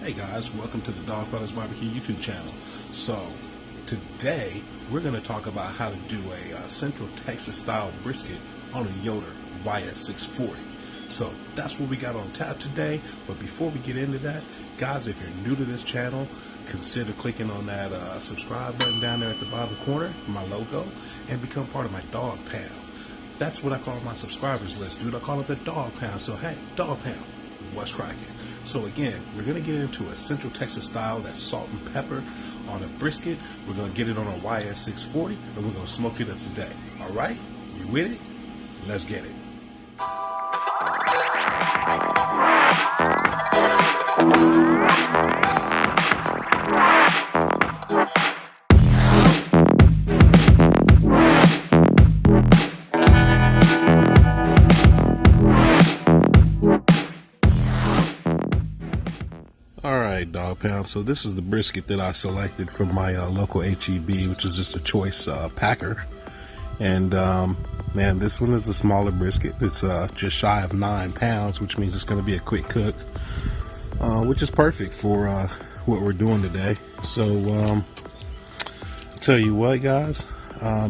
Hey guys, welcome to the DawgfathasBBQ YouTube channel. So today we're going to talk about how to do a Central Texas style brisket on a Yoder YS640. So that's what we got on tap today. But before we get into that, guys, if you're new to this channel, consider clicking on that subscribe button down there at the bottom corner, my logo, and become part of my dog pound. That's what I call my subscribers list, dude. I call it the dog pound. So hey, dog pound, what's cracking? So again, we're going to get into a Central Texas style, that's salt and pepper on a brisket. We're going to get it on a YS640, and we're going to smoke it up today. All right? You with it? Let's get it. Alright, dog pound, so this is the brisket that I selected from my local HEB, which is just a choice packer. And man, this one is a smaller brisket. It's just shy of 9 pounds, which means it's going to be a quick cook, which is perfect for what we're doing today. So tell you what, guys,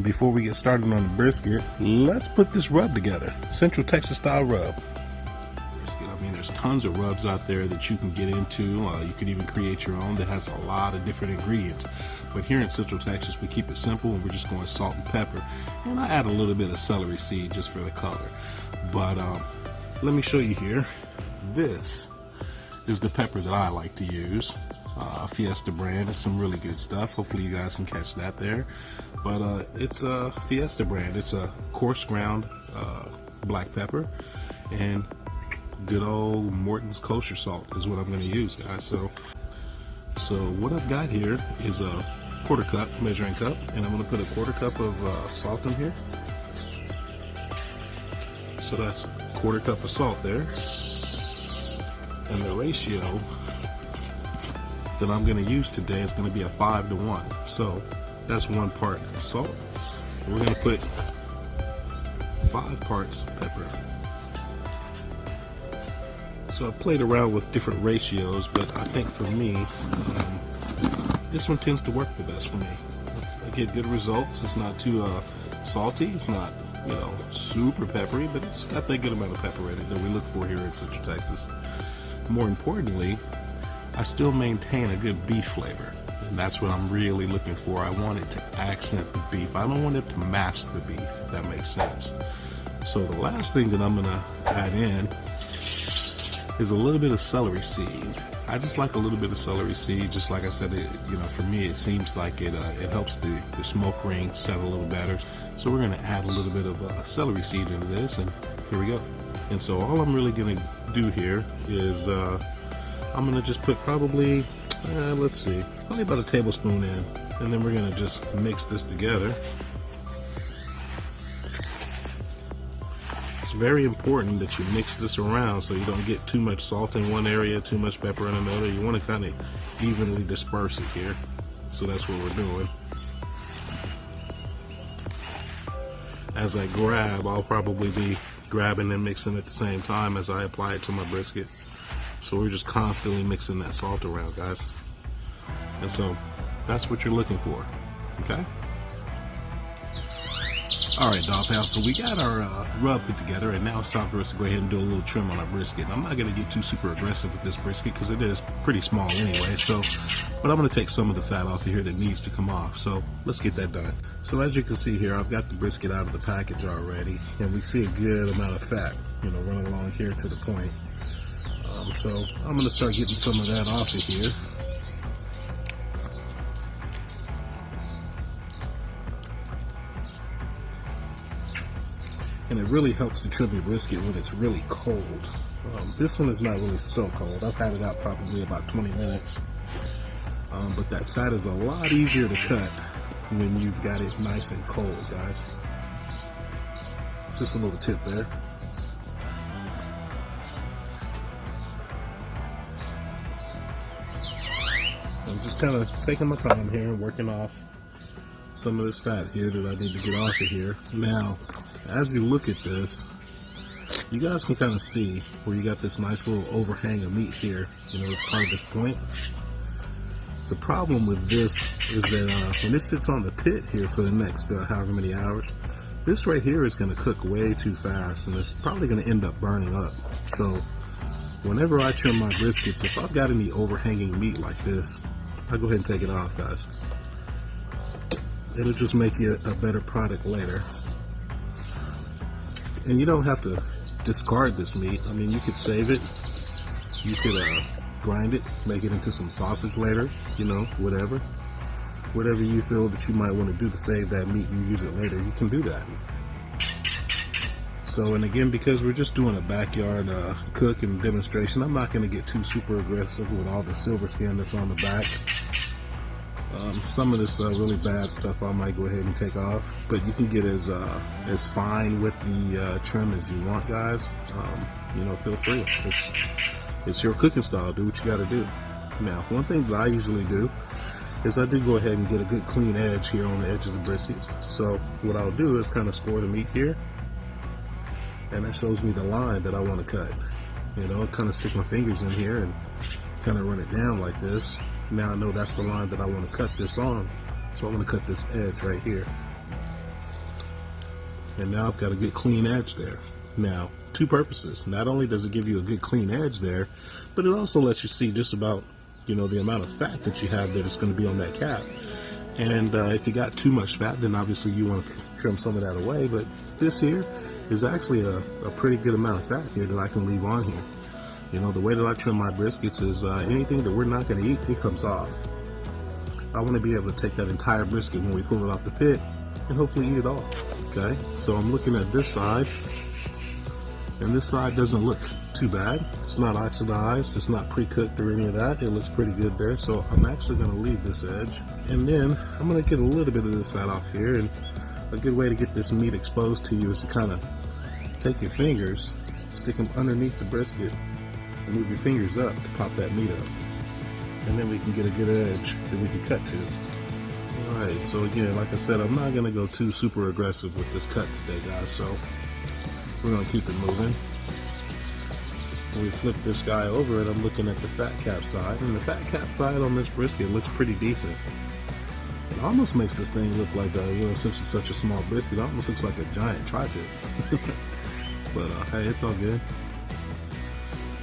before we get started on the brisket, let's put this rub together. Central Texas style rub. I mean, there's tons of rubs out there that you can get into. You can even create your own that has a lot of different ingredients. But here in Central Texas, we keep it simple, and we're just going salt and pepper. And I add a little bit of celery seed just for the color. But let me show you here. This is the pepper that I like to use. Fiesta brand. It's some really good stuff. Hopefully you guys can catch that there. But it's a Fiesta brand. It's a coarse ground black pepper. And good old Morton's kosher salt is what I'm going to use, guys. So what I've got here is a quarter cup measuring cup, and I'm going to put a quarter cup of salt in here. So that's a quarter cup of salt there, and the ratio that I'm going to use today is going to be a 5 to 1. So that's 1 part salt. We're going to put 5 parts pepper. So I played around with different ratios, but I think for me, this one tends to work the best for me. I get good results. It's not too salty. It's not, you know, super peppery, but it's got that good amount of pepper in it that we look for here in Central Texas. More importantly, I still maintain a good beef flavor, and that's what I'm really looking for. I want it to accent the beef. I don't want it to mask the beef, if that makes sense. So the last thing that I'm going to add in is a little bit of celery seed. I just like a little bit of celery seed. Just like I said, you know, for me, it seems like it helps the smoke ring set a little better. So we're going to add a little bit of celery seed into this, and here we go. And so all I'm really going to do here is I'm going to just put probably, let's see, probably about a tablespoon in, and then we're going to just mix this together. It's very important that you mix this around so you don't get too much salt in one area, too much pepper in another. You want to kind of evenly disperse it here. So that's what we're doing. As I grab, I'll probably be grabbing and mixing at the same time as I apply it to my brisket. So we're just constantly mixing that salt around, guys. And so that's what you're looking for, okay? Alright, dog pal, so we got our rub put together, and now it's time for us to go ahead and do a little trim on our brisket. And I'm not going to get too super aggressive with this brisket because it is pretty small anyway, but I'm going to take some of the fat off of here that needs to come off. So let's get that done. So as you can see here, I've got the brisket out of the package already, and we see a good amount of fat, you know, running along here to the point. So I'm going to start getting some of that off of here. And it really helps to trim your brisket when it's really cold. This one is not really so cold. I've had it out probably about 20 minutes. But that fat is a lot easier to cut when you've got it nice and cold, guys. Just a little tip there. I'm just kind of taking my time here and working off some of this fat here that I need to get off of here. Now, as you look at this, you guys can kind of see where you got this nice little overhang of meat here, you know, as part of this point. The problem with this is that when this sits on the pit here for the next however many hours, this right here is going to cook way too fast, and it's probably going to end up burning up. So whenever I trim my briskets, if I've got any overhanging meat like this, I go ahead and take it off, guys. It'll just make you a better product later. And you don't have to discard this meat. I mean, you could save it. You could grind it, make it into some sausage later, you know, whatever you feel that you might want to do to save that meat and use it later, you can do that. So, and again, because we're just doing a backyard cook and demonstration, I'm not going to get too super aggressive with all the silver skin that's on the back. Some of this really bad stuff I might go ahead and take off, but you can get as fine with the trim as you want, guys. You know, feel free. It's your cooking style. Do what you got to do. Now, one thing that I usually do is I do go ahead and get a good clean edge here on the edge of the brisket. So what I'll do is kind of score the meat here, and that shows me the line that I want to cut. You know, kind of stick my fingers in here and kind of run it down like this. Now I know that's the line that I want to cut this on, so I'm going to cut this edge right here. And now I've got a good clean edge there. Now, two purposes. Not only does it give you a good clean edge there, but it also lets you see just about, you know, the amount of fat that you have that's going to be on that cap. And if you got too much fat, then obviously you want to trim some of that away. But this here is actually a pretty good amount of fat here that I can leave on here. You know, the way that I trim my briskets is anything that we're not going to eat, it comes off. I want to be able to take that entire brisket when we pull it off the pit and hopefully eat it all. Okay, so I'm looking at this side, and this side doesn't look too bad. It's not oxidized, it's not pre-cooked or any of that. It looks pretty good there. So I'm actually going to leave this edge, and then I'm going to get a little bit of this fat off here. And a good way to get this meat exposed to you is to kind of take your fingers, stick them underneath the brisket, and move your fingers up to pop that meat up, and then we can get a good edge that we can cut to. Alright, so again, like I said, I'm not going to go too super aggressive with this cut today, guys, so we're going to keep it moving. When we flip this guy over, and I'm looking at the fat cap side, and the fat cap side on this brisket looks pretty decent. It almost makes this thing look like, you know, since it's such a small brisket, it almost looks like a giant tri-tip. But hey, it's all good.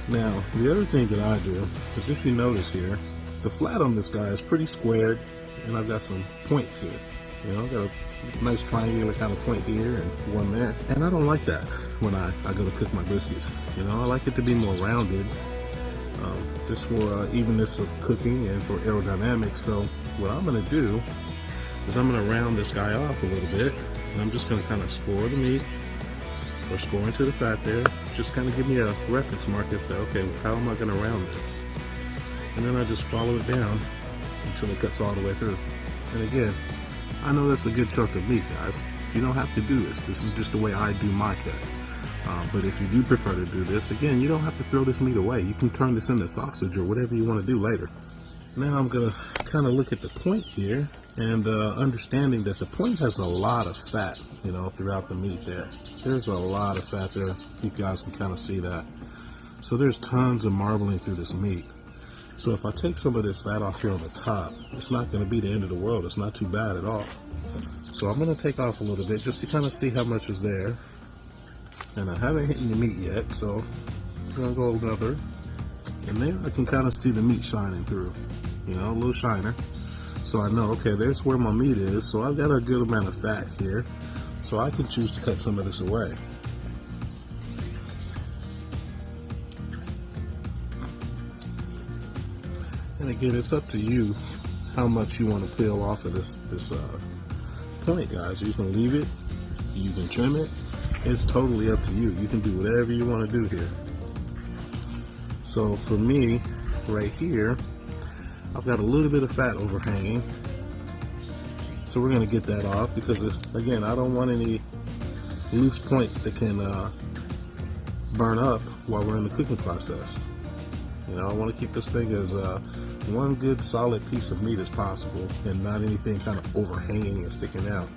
Now, the other thing that I do is, if you notice here, the flat on this guy is pretty squared, and I've got some points here. You know, I've got a nice triangular kind of point here and one there. And I don't like that when I go to cook my briskets. You know, I like it to be more rounded, just for evenness of cooking and for aerodynamics. So what I'm going to do is I'm going to round this guy off a little bit, and I'm just going to kind of score the meat, or score into the fat there. Just kind of give me a reference mark as to, okay, how am I going to round this? And then I just follow it down until it cuts all the way through. And again, I know that's a good chunk of meat, guys. You don't have to do this. This is just the way I do my cuts. But if you do prefer to do this, again, you don't have to throw this meat away. You can turn this into sausage or whatever you want to do later. Now I'm going to kind of look at the point here, and understanding that the point has a lot of fat, you know, throughout the meat there. There's a lot of fat there. You guys can kind of see that. So there's tons of marbling through this meat. So if I take some of this fat off here on the top, it's not going to be the end of the world. It's not too bad at all. So I'm going to take off a little bit just to kind of see how much is there. And I haven't hit the meat yet, so I'm going to go another. And there I can kind of see the meat shining through, you know, a little shiner. So I know, okay, there's where my meat is. So I've got a good amount of fat here. So I can choose to cut some of this away. And again, it's up to you how much you want to peel off of this point, guys. You can leave it, you can trim it. It's totally up to you. You can do whatever you want to do here. So for me, right here, I've got a little bit of fat overhanging. So we're going to get that off because, again, I don't want any loose points that can burn up while we're in the cooking process. You know, I want to keep this thing as one good solid piece of meat as possible, and not anything kind of overhanging and sticking out.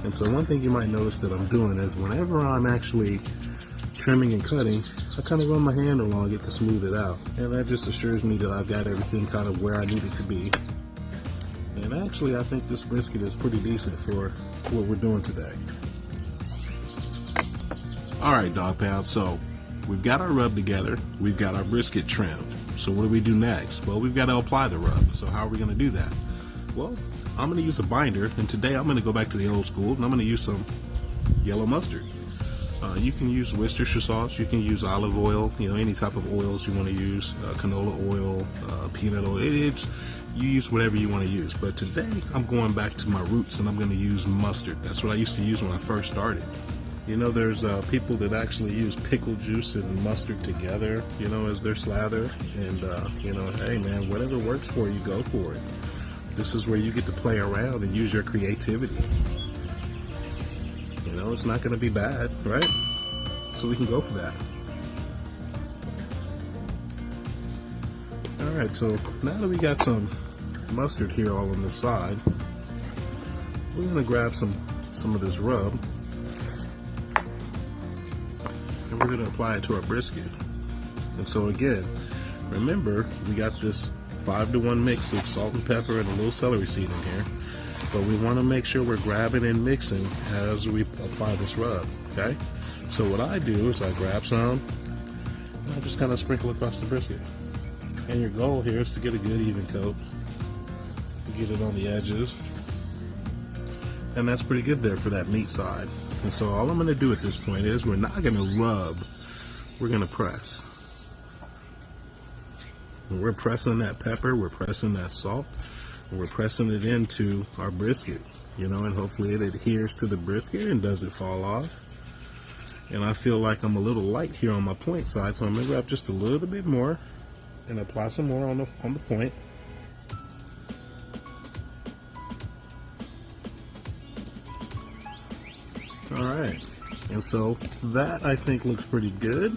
And so one thing you might notice that I'm doing is whenever I'm actually trimming and cutting, I kind of run my hand along it to smooth it out. And that just assures me that I've got everything kind of where I need it to be. And actually, I think this brisket is pretty decent for what we're doing today. Alright, dog pound, so we've got our rub together, we've got our brisket trimmed. So what do we do next? Well, we've got to apply the rub. So how are we going to do that? Well, I'm going to use a binder, and today I'm going to go back to the old school, and I'm going to use some yellow mustard. You can use Worcestershire sauce, you can use olive oil, you know, any type of oils you want to use, canola oil, peanut oil, you use whatever you want to use. But today I'm going back to my roots, and I'm going to use mustard. That's what I used to use when I first started. You know, there's people that actually use pickle juice and mustard together, you know, as their slather. And, you know, hey man, whatever works for you, go for it. This is where you get to play around and use your creativity. You know, it's not going to be bad, right? So we can go for that. Alright, so now that we got some mustard here all on the side, we're going to grab some of this rub. And we're going to apply it to our brisket. And so again, remember, we got this 5-to-1 mix of salt and pepper and a little celery seed in here. But we want to make sure we're grabbing and mixing as we apply this rub, okay? So what I do is I grab some, and I just kind of sprinkle across the brisket. And your goal here is to get a good even coat. Get it on the edges. And that's pretty good there for that meat side. And so all I'm going to do at this point is we're not going to rub, we're going to press. And we're pressing that pepper, we're pressing that salt, and we're pressing it into our brisket, you know, and hopefully it adheres to the brisket and doesn't fall off. And I feel like I'm a little light here on my point side, so I'm going to grab just a little bit more and apply some more on the point. Alright, and so that I think looks pretty good.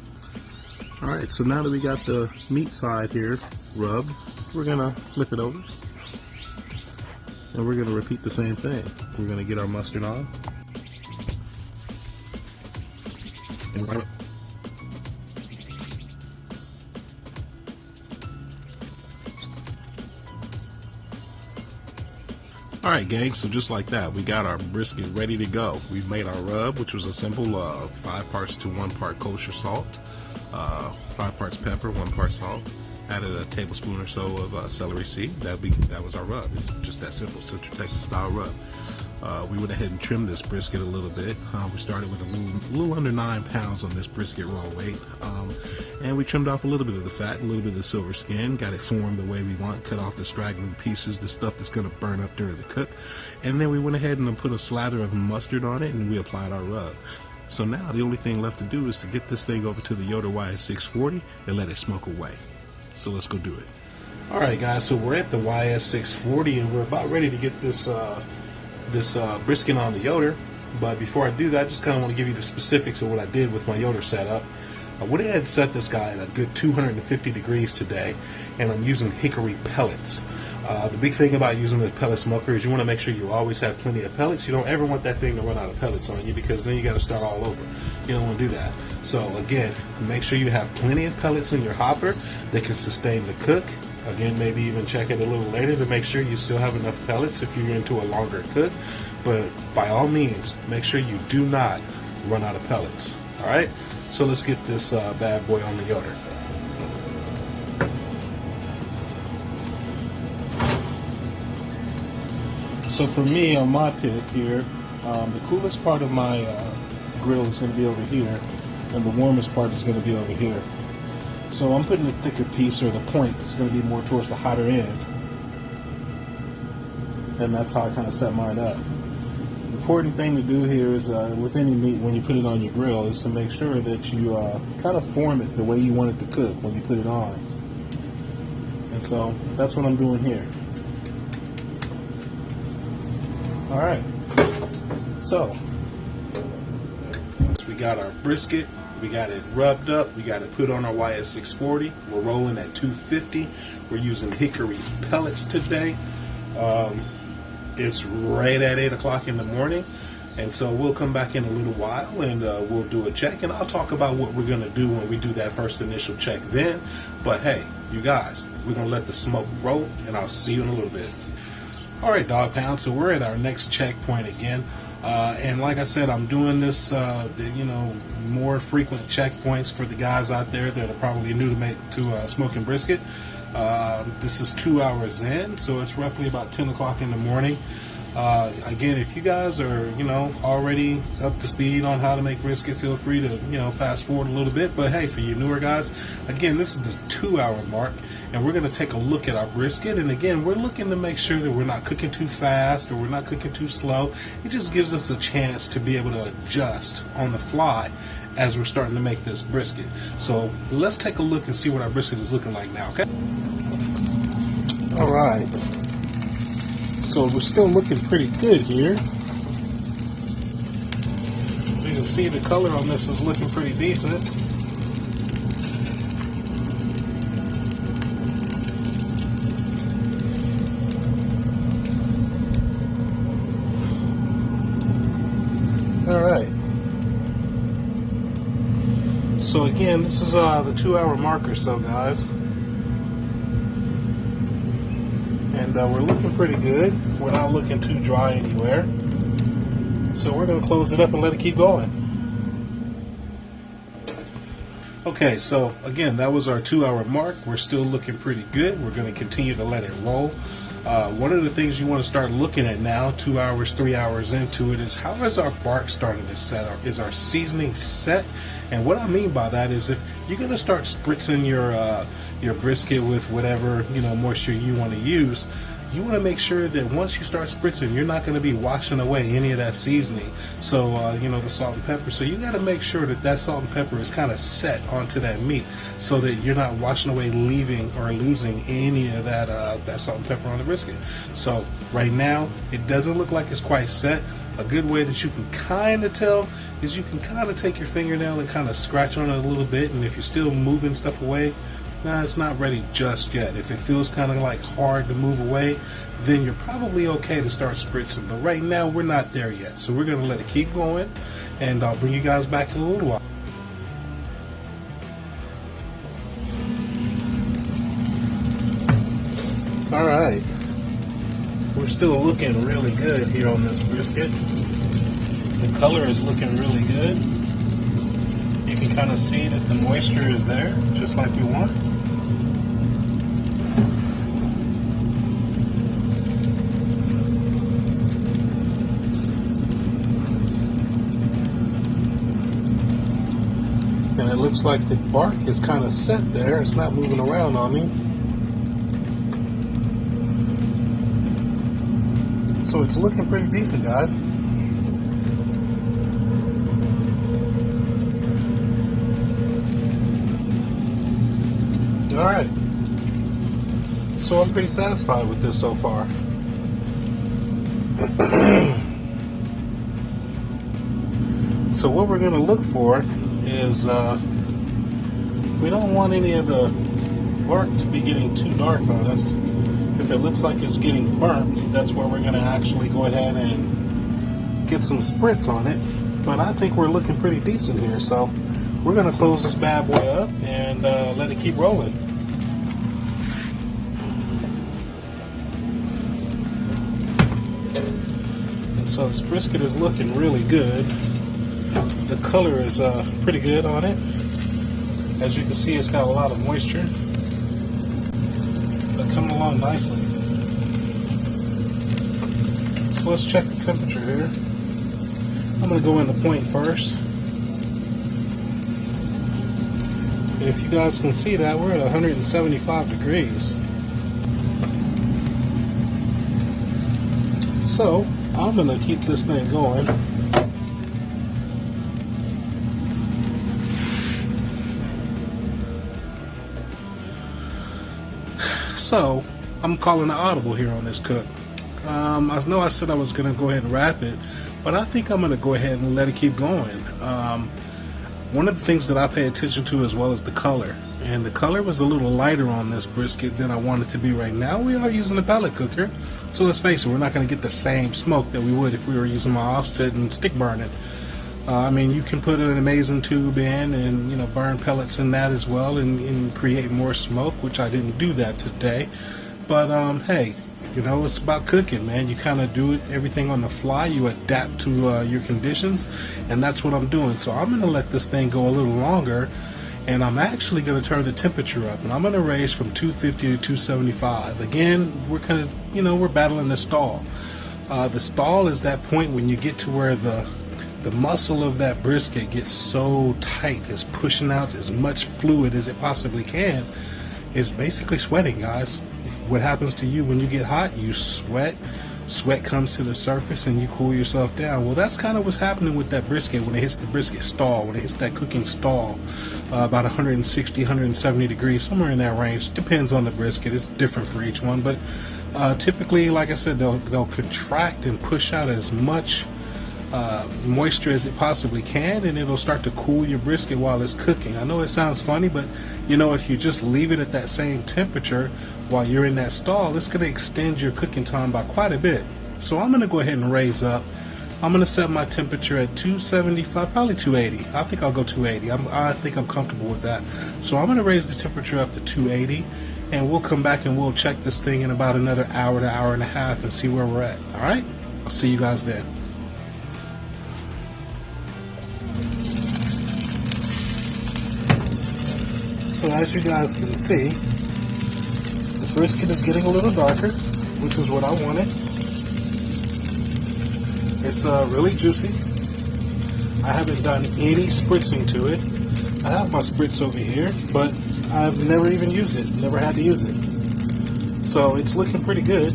Alright, so now that we got the meat side here rubbed, we're going to flip it over. And we're going to repeat the same thing. We're going to get our mustard on. And right up. Alright gang, so just like that, we got our brisket ready to go. We've made our rub, which was a simple 5 parts to 1 part kosher salt, 5 parts pepper, 1 part salt. Added a tablespoon or so of celery seed. That was our rub. It's just that simple, Central Texas style rub. We went ahead and trimmed this brisket a little bit. We started with a little under 9 pounds on this brisket raw weight. And we trimmed off a little bit of the fat, a little bit of the silver skin, got it formed the way we want, cut off the straggling pieces, the stuff that's going to burn up during the cook. And then we went ahead and put a slather of mustard on it, and we applied our rub. So now the only thing left to do is to get this thing over to the Yoder YS640 and let it smoke away. So let's go do it. Alright guys, so we're at the YS640 and we're about ready to get this brisket on the Yoder. But before I do that, I just kind of want to give you the specifics of what I did with my Yoder setup. I went ahead and set this guy at a good 250 degrees today, and I'm using hickory pellets. The big thing about using the pellet smoker is you want to make sure you always have plenty of pellets. You don't ever want that thing to run out of pellets on you, because then you got to start all over. You don't want to do that. So again, make sure you have plenty of pellets in your hopper that can sustain the cook. Again, maybe even check it a little later to make sure you still have enough pellets if you're into a longer cook. But by all means, make sure you do not run out of pellets. Alright, so let's get this bad boy on the Yoder. So for me, on my pit here, the coolest part of my grill is going to be over here, and the warmest part is going to be over here. So I'm putting a thicker piece, or the point is going to be more towards the hotter end. And that's how I kind of set mine up. The important thing to do here is, with any meat, when you put it on your grill, is to make sure that you kind of form it the way you want it to cook when you put it on. And so that's what I'm doing here. Alright, so we got our brisket, we got it rubbed up, we got it put on our YS640, we're rolling at 250, we're using hickory pellets today. It's right at 8 o'clock in the morning, And so we'll come back in a little while and we'll do a check, and I'll talk about what we're going to do when we do that first initial check then. But hey, you guys, we're going to let the smoke roll, and I'll see you in a little bit. All right, dog pound, so we're at our next checkpoint again. And like I said, I'm doing this, more frequent checkpoints for the guys out there that are probably new to smoking brisket. This is 2 hours in, so it's roughly about 10 o'clock in the morning. Again, if you guys are, already up to speed on how to make brisket, feel free to, fast forward a little bit. But hey, for you newer guys, again, this is the 2 hour mark, and we're going to take a look at our brisket. And again, we're looking to make sure that we're not cooking too fast or we're not cooking too slow. It just gives us a chance to be able to adjust on the fly as we're starting to make this brisket. So let's take a look and see what our brisket is looking like now, okay? All right. So we're still looking pretty good here. You can see the color on this is looking pretty decent. Alright. So again, this is the 2 hour mark or so, guys. And we're looking pretty good. We're not looking too dry anywhere. So we're going to close it up and let it keep going. Okay, so again, that was our 2 hour mark. We're still looking pretty good. We're going to continue to let it roll. One of the things you want to start looking at now, 2 hours, 3 hours into it, is how is our bark starting to set? Is our seasoning set? And what I mean by that is if you're going to start spritzing your brisket with whatever moisture you want to use, you want to make sure that once you start spritzing, you're not going to be washing away any of that seasoning. So, the salt and pepper. So you got to make sure that that salt and pepper is kind of set onto that meat so that you're not washing away, leaving or losing any of that salt and pepper on the brisket. So right now, it doesn't look like it's quite set. A good way that you can kind of tell is you can kind of take your fingernail and kind of scratch on it a little bit, and if you're still moving stuff away, it's not ready just yet. If it feels kind of like hard to move away, then you're probably okay to start spritzing. But right now, we're not there yet. So we're going to let it keep going, and I'll bring you guys back in a little while. All right. We're still looking really good here on this brisket. The color is looking really good. You can kind of see that the moisture is there, just like we want. And it looks like the bark is kind of set there. It's not moving around on me. So it's looking pretty decent, guys. Alright. So I'm pretty satisfied with this so far. So what we're going to look for is we don't want any of the bark to be getting too dark on us. If it looks like it's getting burnt, that's where we're going to actually go ahead and get some spritz on it. But I think we're looking pretty decent here, so we're going to close this bad boy up and let it keep rolling. And so this brisket is looking really good. The color is pretty good on it. As you can see, it's got a lot of moisture. Coming along nicely. So let's check the temperature here. I'm going to go into point first. And if you guys can see that, we're at 175 degrees. So I'm going to keep this thing going. So, I'm calling an audible here on this cook. I know I said I was going to go ahead and wrap it, but I think I'm going to go ahead and let it keep going. One of the things that I pay attention to as well is the color. and the color was a little lighter on this brisket than I want it to be right now. We are using a pellet cooker, so let's face it, we're not going to get the same smoke that we would if we were using my offset and stick burning. I mean, you can put an amazing tube in and, you know, burn pellets in that as well and create more smoke, which I didn't do that today. But hey, you know, it's about cooking, man. You kind of do everything on the fly. You adapt to your conditions, and that's what I'm doing. So I'm going to let this thing go a little longer, and I'm actually going to turn the temperature up, and I'm going to raise from 250 to 275. Again, we're kind of, you know, we're battling the stall. The stall is that point when you get to where the muscle of that brisket gets so tight, it's pushing out as much fluid as it possibly can. It's basically sweating, guys. What happens to you when you get hot? You sweat. Sweat comes to the surface and you cool yourself down. Well, that's kind of what's happening with that brisket when it hits the brisket stall, when it hits that cooking stall, about 160, 170 degrees, somewhere in that range. Depends on the brisket. It's different for each one, but typically, like I said, they'll contract and push out as much moisture as it possibly can, and it'll start to cool your brisket while it's cooking. I know it sounds funny, but you know, if you just leave it at that same temperature while you're in that stall, it's going to extend your cooking time by quite a bit. So I'm going to go ahead and raise up. I'm going to set my temperature at 275, probably 280. I think I'll go 280. I think I'm comfortable with that. So I'm going to raise the temperature up to 280, and we'll come back and we'll check this thing in about another hour to hour and a half and see where we're at. All right? I'll see you guys then. So as you guys can see, the brisket is getting a little darker, which is what I wanted. It's really juicy. I haven't done any spritzing to it. I have my spritz over here, but I've never even used it, never had to use it. So it's looking pretty good.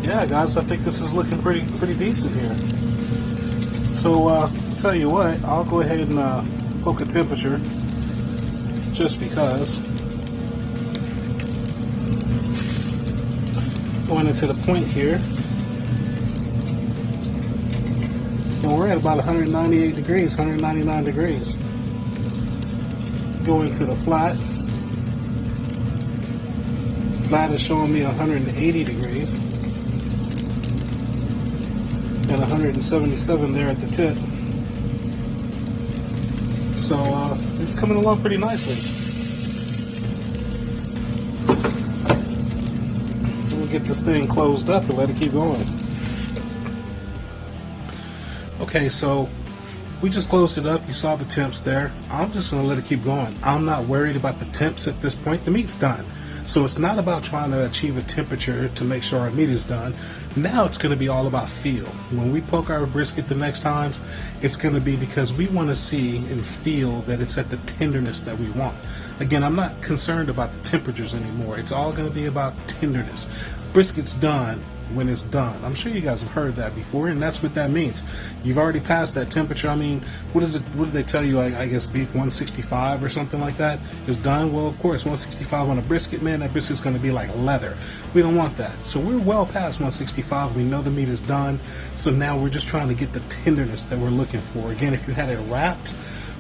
Yeah, guys, I think this is looking pretty decent here. So, I'll tell you what, I'll go ahead and poke a temperature, just because. Going into the point here, and we're at about 198 degrees, 199 degrees. Going to the flat. Flat is showing me 180 degrees. And 177 there at the tip. So it's coming along pretty nicely. So we'll get this thing closed up and let it keep going. Okay, so we just closed it up. You saw the temps there. I'm just going to let it keep going. I'm not worried about the temps at this point. The meat's done. So it's not about trying to achieve a temperature to make sure our meat is done. Now it's going to be all about feel. When we poke our brisket the next times, it's going to be because we want to see and feel that it's at the tenderness that we want. Again, I'm not concerned about the temperatures anymore. It's all going to be about tenderness. Brisket's done when it's done. I'm sure you guys have heard that before, and that's what that means. You've already passed that temperature. I mean, what is it? What did they tell you? I guess beef 165 or something like that is done. Well, of course, 165 on a brisket, man, that brisket's going to be like leather. We don't want that. So we're well past 165. We know the meat is done. So now we're just trying to get the tenderness that we're looking for. Again, if you had it wrapped,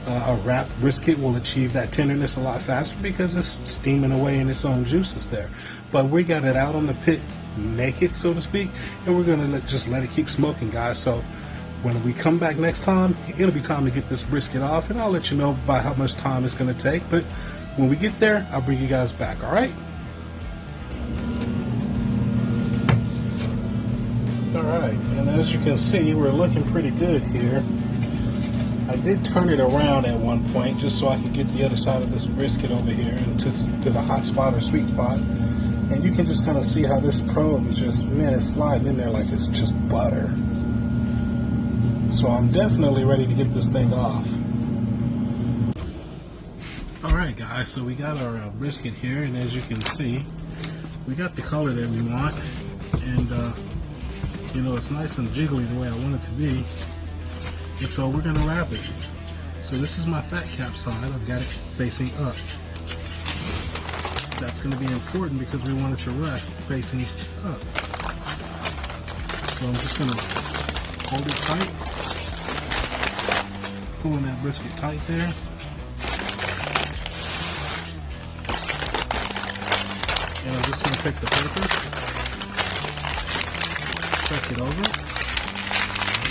a wrapped brisket will achieve that tenderness a lot faster because it's steaming away in its own juices there. But we got it out on the pit naked, so to speak, and we're going to just let it keep smoking, guys. So when we come back next time, it'll be time to get this brisket off, and I'll let you know about how much time it's going to take. But when we get there, I'll bring you guys back. All right? All right, and as you can see, we're looking pretty good here. I did turn it around at one point just so I could get the other side of this brisket over here into the hot spot or sweet spot. And you can just kind of see how this probe is just, man, it's sliding in there like it's just butter. So I'm definitely ready to get this thing off. Alright guys, so we got our brisket here, and as you can see, we got the color that we want. And, you know, it's nice and jiggly the way I want it to be. And so we're going to wrap it. So this is my fat cap side. I've got it facing up. That's going to be important because we want it to rest facing up. So I'm just going to hold it tight, pulling that brisket tight there. And I'm just going to take the paper, tuck it over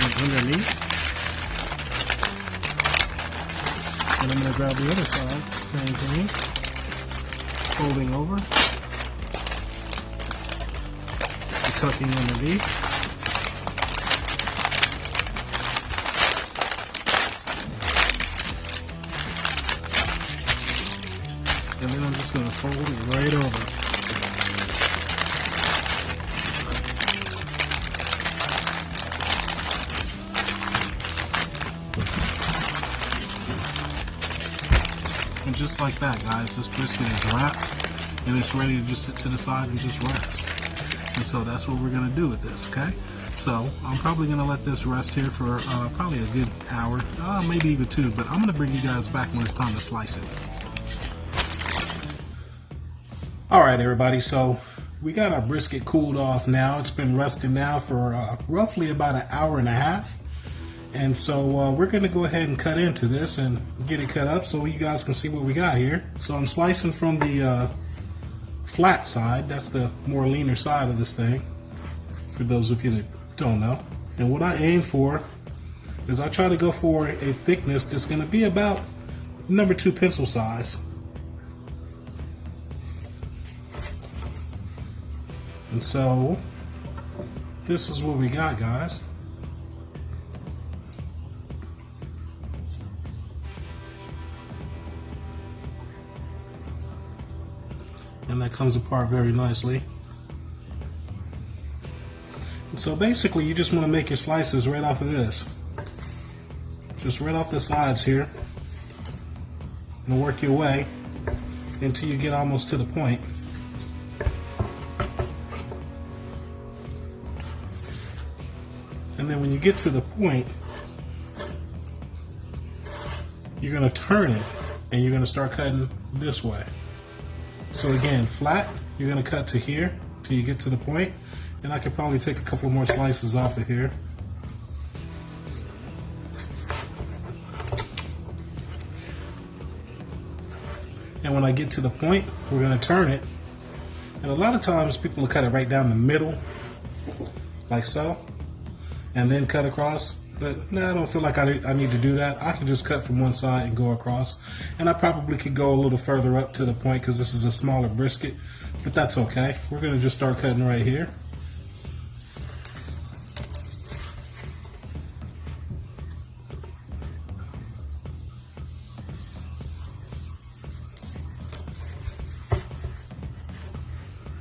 and underneath. And I'm going to grab the other side, same thing, folding over, tucking underneath. And then I'm just going to fold it right over. And just like that, guys, this brisket is wrapped and it's ready to just sit to the side and just rest. And so that's what we're going to do with this, okay? So I'm probably going to let this rest here for probably a good hour, maybe even 2, but I'm going to bring you guys back when it's time to slice it. Alright everybody, so we got our brisket cooled off now. It's been resting now for roughly about an hour and a half. And so we're going to go ahead and cut into this and get it cut up so you guys can see what we got here. So I'm slicing from the flat side. That's the more leaner side of this thing, for those of you that don't know. And what I aim for is I try to go for a thickness that's going to be about number 2 pencil size. And so this is what we got, guys. And that comes apart very nicely. And so basically you just want to make your slices right off of this. Just right off the sides here. And work your way until you get almost to the point. And then when you get to the point, you're going to turn it and you're going to start cutting this way. So again, flat, you're going to cut to here till you get to the point, and I could probably take a couple more slices off of here. And when I get to the point, we're going to turn it. And a lot of times people will cut it right down the middle, like so, and then cut across. But no, I don't feel like I need to do that. I can just cut from one side and go across. And I probably could go a little further up to the point because this is a smaller brisket, but that's okay. We're going to just start cutting right here.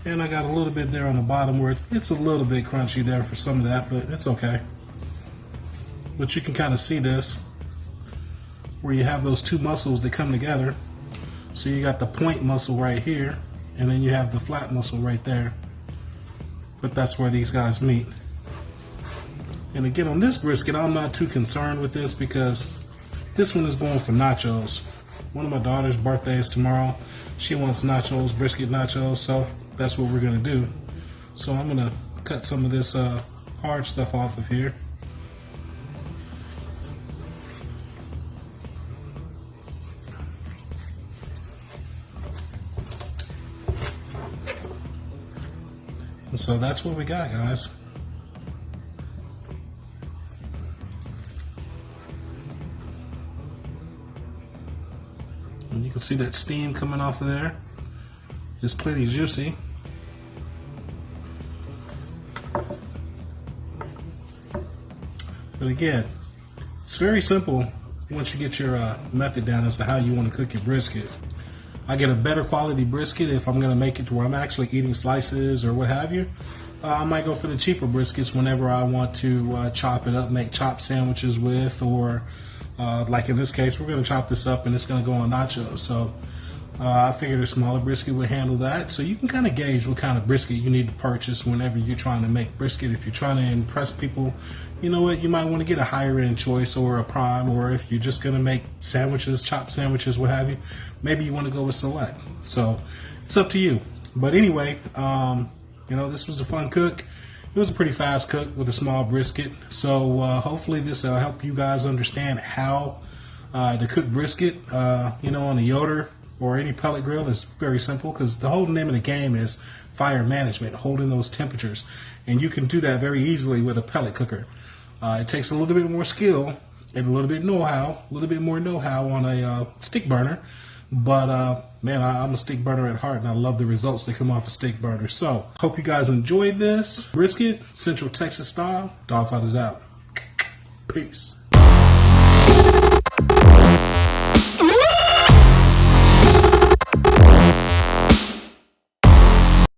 And I got a little bit there on the bottom where it's a little bit crunchy there for some of that, but it's okay. But you can kind of see this, where you have those 2 muscles that come together. So you got the point muscle right here, and then you have the flat muscle right there. But that's where these guys meet. And again, on this brisket, I'm not too concerned with this because this one is going for nachos. One of my daughter's birthday is tomorrow. She wants nachos, brisket nachos, so that's what we're going to do. So I'm going to cut some of this hard stuff off of here. And so that's what we got, guys. And you can see that steam coming off of there. It's pretty juicy. But again, it's very simple once you get your method down as to how you want to cook your brisket. I get a better quality brisket if I'm going to make it to where I'm actually eating slices or what have you. I might go for the cheaper briskets whenever I want to chop it up, make chop sandwiches with, or like in this case, we're going to chop this up and it's going to go on nachos. So I figured a smaller brisket would handle that. So you can kind of gauge what kind of brisket you need to purchase whenever you're trying to make brisket. If you're trying to impress people, you know what, you might want to get a higher end choice or a prime, or if you're just going to make sandwiches, chopped sandwiches, what have you, maybe you want to go with select. So it's up to you. But anyway, you know, this was a fun cook. It was a pretty fast cook with a small brisket. So hopefully this will help you guys understand how to cook brisket, you know, on the Yoder or any pellet grill. Is very simple, because the whole name of the game is fire management, holding those temperatures. And you can do that very easily with a pellet cooker. It takes a little bit more skill and a little bit more know-how on a stick burner. But man, I'm a stick burner at heart, and I love the results that come off a stick burner. So hope you guys enjoyed this brisket, Central Texas style. Dawgfatha's out. Peace.